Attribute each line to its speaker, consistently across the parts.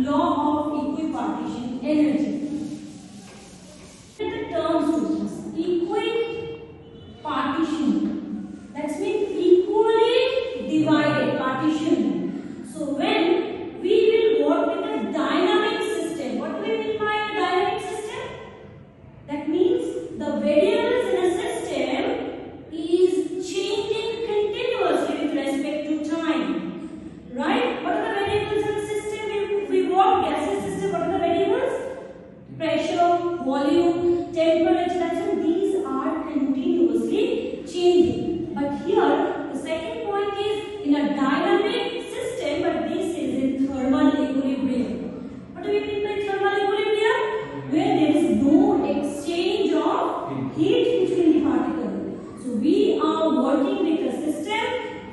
Speaker 1: law of equipartition energy. The terms to this equipartition, that means equally divided partition. So when we will work with a dynamic system, what do we mean by a dynamic system? That means the variables in a system is changing continuously with respect to time. Right? What are the variables in the system? We work gaseous system. What are the variables? Pressure, volume, temperature. So these are continuously changing. But here the second point is in a dynamic system, but this is in thermal equilibrium. What do we mean by thermal equilibrium? Where there is no exchange of heat between the particles. So we are working with a system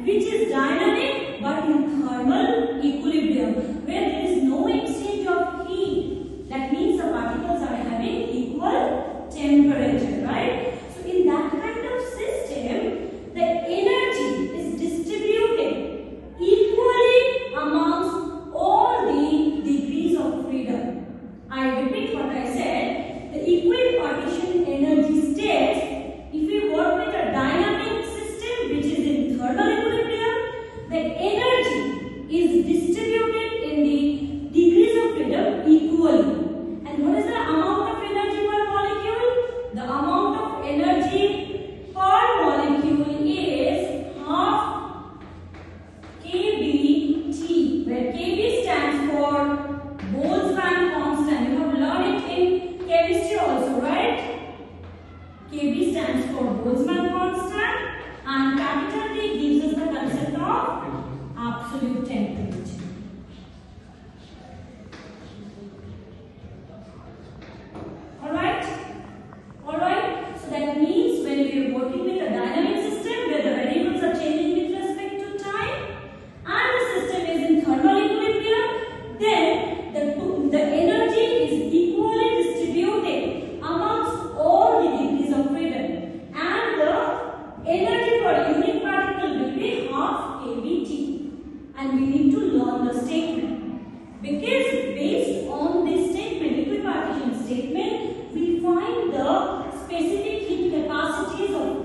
Speaker 1: which is dynamic but in thermal equilibrium, where there is no exchange of heat. That means the particles are having equal temperature, right? So in that kind of system, the energy is distributed equally amongst all the degrees of freedom. I repeat what I said. The equipartition energy states, if we work with a dynamic system which is in thermal equilibrium, the energy is distributed in the degrees of freedom equally. And what is the amount of energy per molecule? The amount of energy per molecule is half kBT, where kB stands for Boltzmann constant. You have learned it in chemistry also, right? kB stands for Boltzmann constant, and capital T gives us the concept of absolute temperature. Alright? So that means when we are working with a dynamic system where the variables are changing with respect to time and the system is in thermal equilibrium, then the energy is equally distributed amongst all the degrees of freedom, and the energy per unit particle will be half kBT. And we need to learn the statement, because based on this statement, equipartition statement, we find the specific heat capacities of